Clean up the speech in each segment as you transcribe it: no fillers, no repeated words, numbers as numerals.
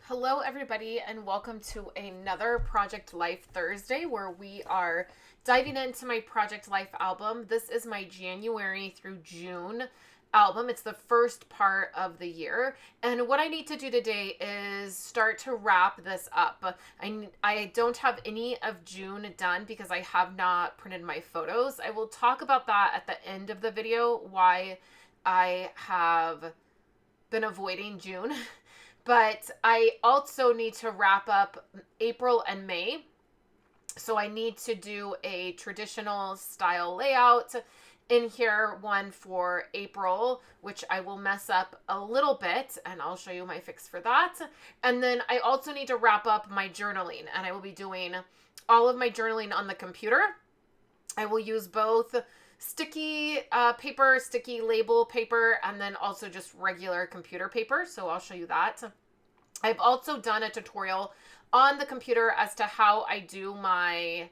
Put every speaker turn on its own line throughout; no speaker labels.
Hello, everybody, and welcome to another Project Life Thursday where we are diving into my Project Life album. This is my January through June album. It's the first part of the year. And what I need to do today is start to wrap this up. I don't have any of June done because I have not printed my photos. I will talk about that at the end of the video, why I have been avoiding June. But I also need to wrap up April and May. So I need to do a traditional style layout in here, one for April, which I will mess up a little bit, and I'll show you my fix for that. And then I also need to wrap up my journaling, and I will be doing all of my journaling on the computer. I will use both sticky paper, sticky label paper, and then also just regular computer paper. So I'll show you that. I've also done a tutorial on the computer as to how I do my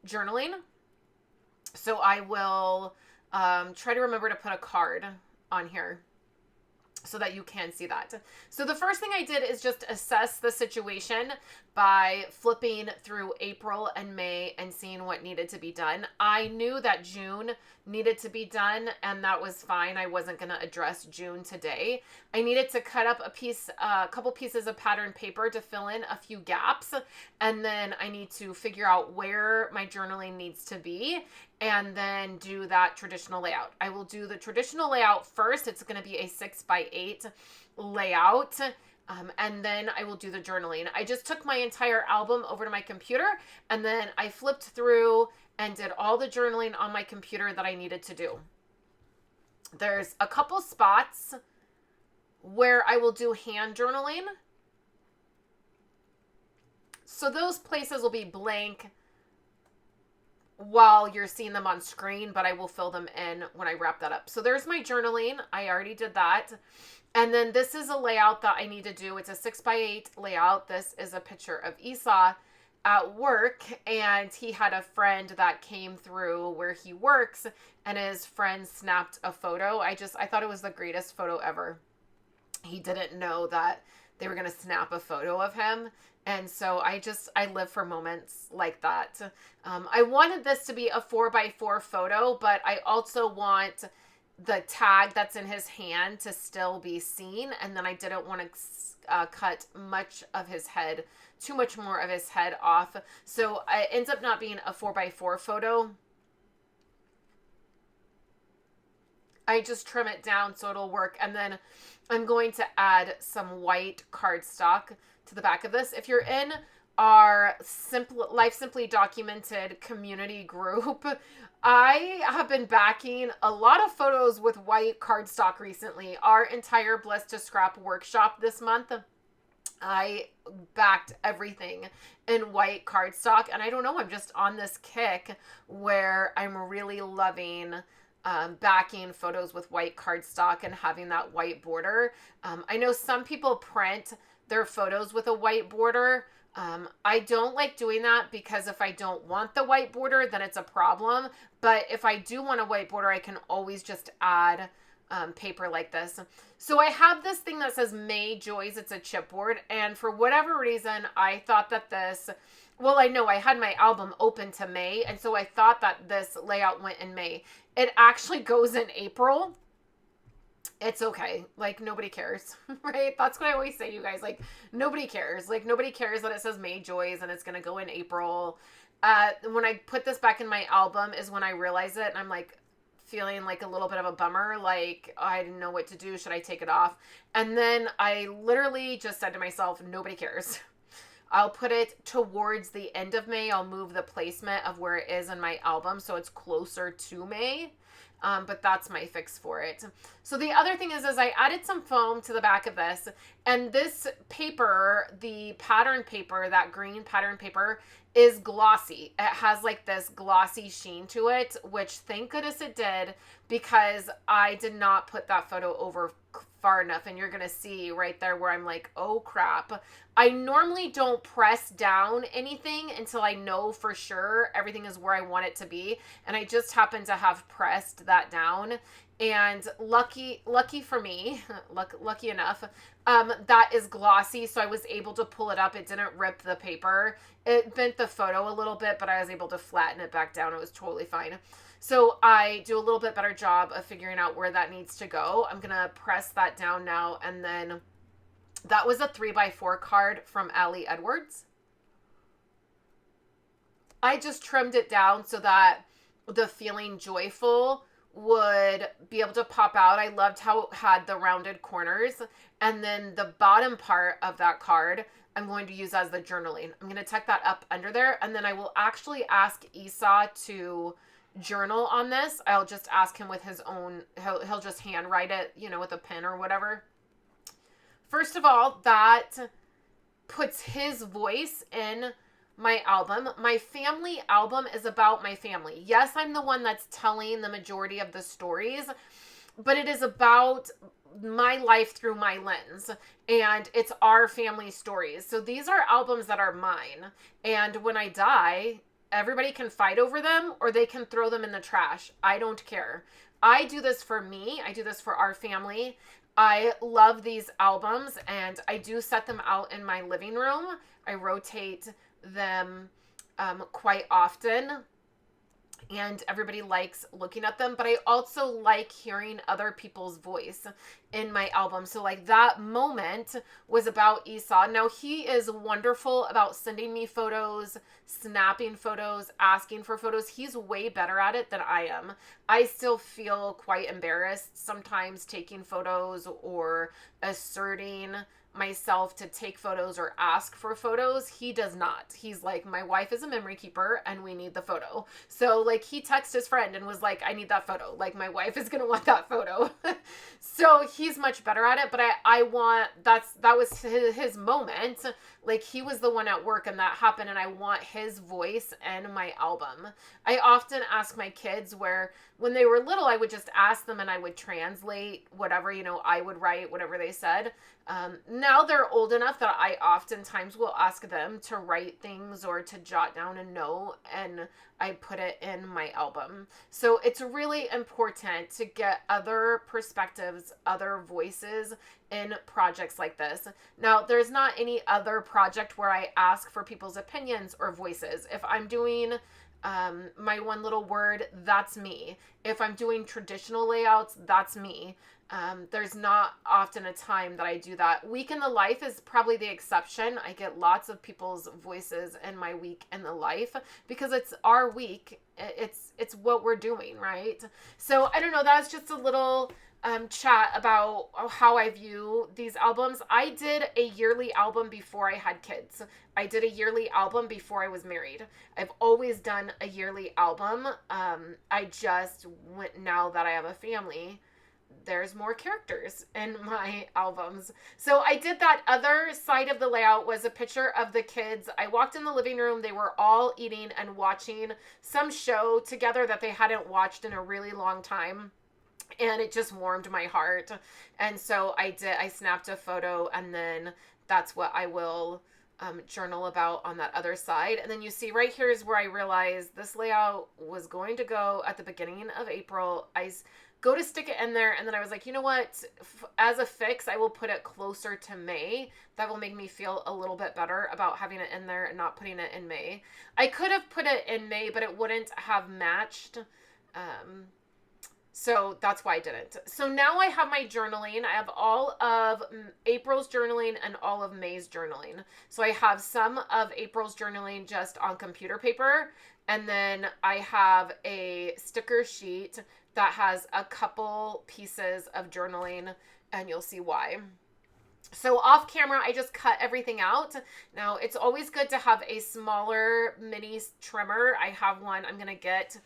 journaling. So I will try to remember to put a card on here so that you can see that. So the first thing I did is just assess the situation by flipping through April and May and seeing what needed to be done. I knew that June needed to be done, and that was fine. I wasn't going to address June today. I needed to cut up a couple pieces of pattern paper to fill in a few gaps, and then I need to figure out where my journaling needs to be and then do that traditional layout. I will do the traditional layout first. It's going to be a 6x8 layout. And then I will do the journaling. I just took my entire album over to my computer, and then I flipped through and did all the journaling on my computer that I needed to do. There's a couple spots where I will do hand journaling. So those places will be blank while you're seeing them on screen, but I will fill them in when I wrap that up. So there's my journaling. I already did that. And then this is a layout that I need to do. It's a 6x8 layout. This is a picture of Esau at work, and he had a friend that came through where he works, and his friend snapped a photo. I thought it was the greatest photo ever. He didn't know that they were going to snap a photo of him. And so I live for moments like that. I wanted this to be a 4x4 photo, but I also want the tag that's in his hand to still be seen. And then I didn't want to cut too much more of his head off. So it ends up not being a 4x4 photo. I just trim it down so it'll work. And then I'm going to add some white cardstock to the back of this. If you're in our Life Simply Documented community group, I have been backing a lot of photos with white cardstock recently. Our entire Bliss to Scrap workshop this month, I backed everything in white cardstock. And I don't know, I'm just on this kick where I'm really loving backing photos with white cardstock and having that white border. I know some people print their photos with a white border. I don't like doing that because if I don't want the white border, then it's a problem. But if I do want a white border, I can always just add paper like this. So I have this thing that says May Joys. It's a chipboard. And for whatever reason, I thought that I know I had my album open to May. And so I thought that this layout went in May. It actually goes in April. It's okay. Like, nobody cares, right? That's what I always say, you guys. Like, nobody cares. Like, nobody cares that it says May Joys and it's going to go in April. When I put this back in my album is when I realize it, and I'm like feeling like a little bit of a bummer. Like, I didn't know what to do. Should I take it off? And then I literally just said to myself, nobody cares. I'll put it towards the end of May. I'll move the placement of where it is in my album so it's closer to May. But that's my fix for it. So the other thing is I added some foam to the back of this, and this paper, the pattern paper, that green pattern paper, is glossy. It has like this glossy sheen to it, which thank goodness it did, because I did not put that photo over far enough and you're going to see right there where I'm like, oh crap. I normally don't press down anything until I know for sure everything is where I want it to be. And I just happen to have pressed that down. And lucky for me, lucky enough, that is glossy. So I was able to pull it up. It didn't rip the paper. It bent the photo a little bit, but I was able to flatten it back down. It was totally fine. So I do a little bit better job of figuring out where that needs to go. I'm going to press that down now. And then that was a 3x4 card from Allie Edwards. I just trimmed it down so that the feeling joyful would be able to pop out. I loved how it had the rounded corners. And then the bottom part of that card, I'm going to use as the journaling. I'm going to tuck that up under there. And then I will actually ask Esau to journal on this. I'll just ask him with his own, he'll just handwrite it, you know, with a pen or whatever. First of all, that puts his voice in my album. My family album is about my family. Yes, I'm the one that's telling the majority of the stories, but it is about my life through my lens, and it's our family stories. So these are albums that are mine, and when I die, everybody can fight over them or they can throw them in the trash. I don't care. I do this for me. I do this for our family. I love these albums, and I do set them out in my living room. I rotate them quite often, and everybody likes looking at them, but I also like hearing other people's voice in my album. So like that moment was about Esau. Now he is wonderful about sending me photos, snapping photos, asking for photos. He's way better at it than I am. I still feel quite embarrassed sometimes taking photos or asserting myself to take photos or ask for photos. He does not. He's like, my wife is a memory keeper and we need the photo. So like he texted his friend and was like, I need that photo. Like my wife is going to want that photo. So he's much better at it, but I want, that was his moment. Like he was the one at work and that happened, and I want his voice in my album. I often ask my kids where when they were little, I would just ask them and I would translate whatever, you know, I would write whatever they said. Now they're old enough that I oftentimes will ask them to write things or to jot down a note, and I put it in my album. So it's really important to get other perspectives, other voices in projects like this. Now, there's not any other project where I ask for people's opinions or voices. If I'm doing my one little word, that's me. If I'm doing traditional layouts, that's me. There's not often a time that I do that. Week in the life is probably the exception. I get lots of people's voices in my week in the life because it's our week. It's what we're doing, right? So I don't know. That's just a little chat about how I view these albums. I did a yearly album before I had kids. I did a yearly album before I was married. I've always done a yearly album. I just went, now that I have a family, there's more characters in my albums. So I did that. Other side of the layout was a picture of the kids. I walked in the living room. They were all eating and watching some show together that they hadn't watched in a really long time. And it just warmed my heart. And so I snapped a photo, and then that's what I will journal about on that other side. And then you see right here is where I realized this layout was going to go at the beginning of April. I go to stick it in there, and then I was like, you know what, as a fix, I will put it closer to May. That will make me feel a little bit better about having it in there and not putting it in May. I could have put it in May, but it wouldn't have matched. So that's why I didn't. So now I have my journaling. I have all of April's journaling and all of May's journaling. So I have some of April's journaling just on computer paper. And then I have a sticker sheet that has a couple pieces of journaling, and you'll see why. So off camera, I just cut everything out. Now, it's always good to have a smaller mini trimmer. I have one I'm going to get,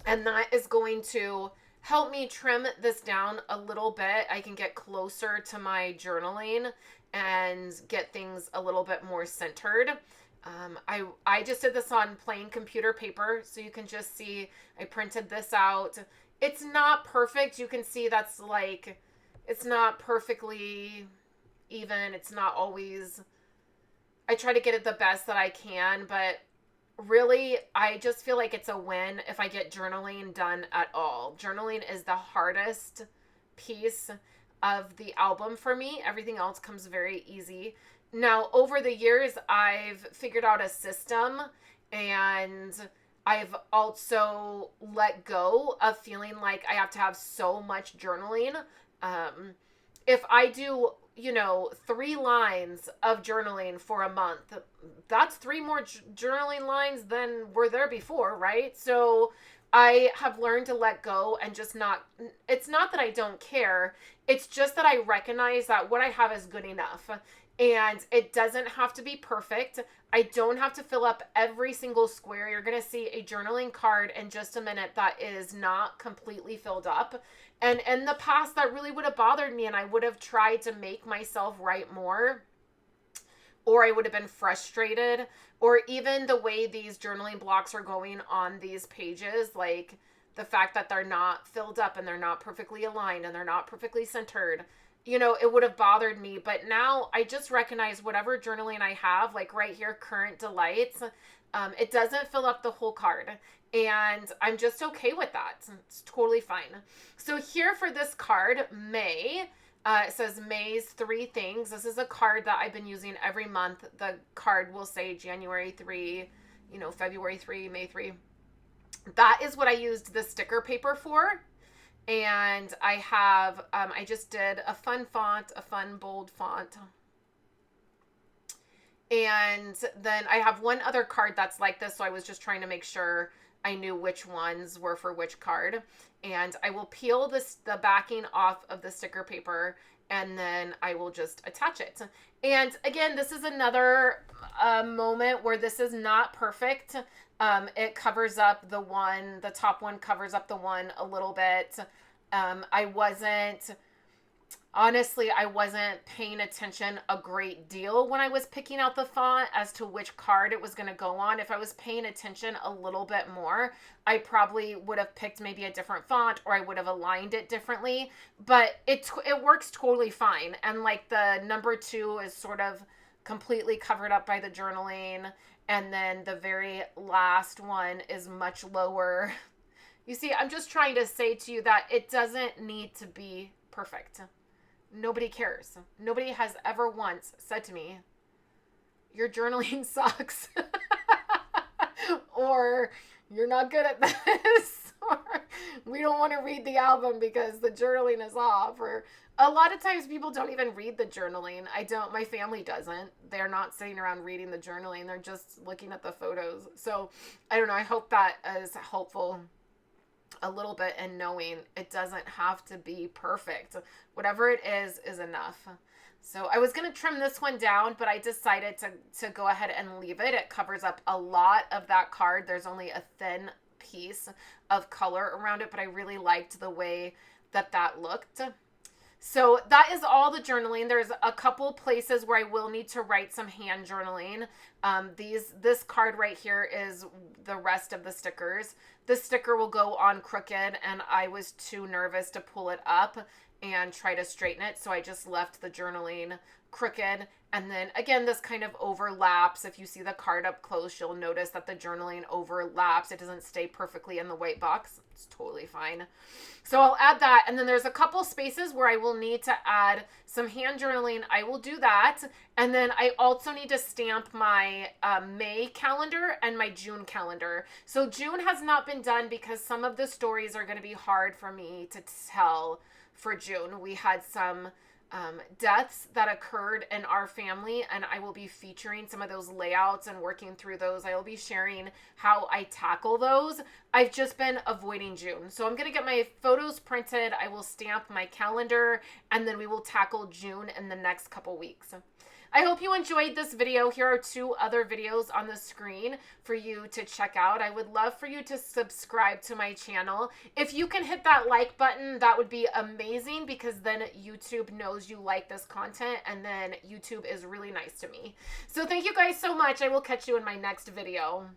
and that is going to help me trim this down a little bit. I can get closer to my journaling and get things a little bit more centered. I just did this on plain computer paper, so you can just see I printed this out. It's not perfect. You can see that's like It's not perfectly even. It's not always, I try to get it the best that I can, but really, I just feel like it's a win if I get journaling done at all. Journaling is the hardest piece of the album for me. Everything else comes very easy. Now, over the years, I've figured out a system, and I've also let go of feeling like I have to have so much journaling. Um, if I do, 3 lines of journaling for a month, that's 3 more journaling lines than were there before, right? So I have learned to let go and just not, it's not that I don't care. It's just that I recognize that what I have is good enough. And it doesn't have to be perfect. I don't have to fill up every single square. You're going to see a journaling card in just a minute that is not completely filled up. And in the past, that really would have bothered me, and I would have tried to make myself write more, or I would have been frustrated, or even the way these journaling blocks are going on these pages, like the fact that they're not filled up and they're not perfectly aligned and they're not perfectly centered. It would have bothered me. But now I just recognize whatever journaling I have, like right here, Current Delights, it doesn't fill up the whole card. And I'm just okay with that. It's totally fine. So here for this card, May, it says May's 3 things. This is a card that I've been using every month. The card will say January 3, February 3, May 3. That is what I used the sticker paper for. And I have, I just did a fun font, a fun bold font. And then I have one other card that's like this. So I was just trying to make sure I knew which ones were for which card. And I will peel the backing off of the sticker paper, and then I will just attach it. And again, this is another moment where this is not perfect. It covers up the top one covers up the one a little bit. Honestly, I wasn't paying attention a great deal when I was picking out the font as to which card it was going to go on. If I was paying attention a little bit more, I probably would have picked maybe a different font, or I would have aligned it differently. But it works totally fine. And like the number 2 is sort of completely covered up by the journaling. And then the very last one is much lower. You see, I'm just trying to say to you that it doesn't need to be perfect. Nobody cares. Nobody has ever once said to me, your journaling sucks. Or you're not good at this. Or we don't want to read the album because the journaling is off. Or a lot of times people don't even read the journaling. My family doesn't. They're not sitting around reading the journaling. They're just looking at the photos. So I don't know. I hope that is helpful a little bit in knowing it doesn't have to be perfect. Whatever it is enough. So I was going to trim this one down, but I decided to go ahead and leave it. It covers up a lot of that card. There's only a thin piece of color around it, but I really liked the way that looked. So that is all the journaling. There's a couple places where I will need to write some hand journaling. This card right here is the rest of the stickers. The sticker will go on crooked, and I was too nervous to pull it up and try to straighten it, so I just left the journaling crooked. And then again, this kind of overlaps. If you see the card up close, you'll notice that the journaling overlaps. It doesn't stay perfectly in the white box. It's totally fine. So I'll add that. And then there's a couple spaces where I will need to add some hand journaling. I will do that. And then I also need to stamp my May calendar and my June calendar. So June has not been done because some of the stories are going to be hard for me to tell for June. We had some deaths that occurred in our family, and I will be featuring some of those layouts and working through those. I will be sharing how I tackle those. I've just been avoiding June. So I'm going to get my photos printed. I will stamp my calendar, and then we will tackle June in the next couple weeks. I hope you enjoyed this video. Here are 2 other videos on the screen for you to check out. I would love for you to subscribe to my channel. If you can hit that like button, that would be amazing, because then YouTube knows you like this content, and then YouTube is really nice to me. So thank you guys so much. I will catch you in my next video.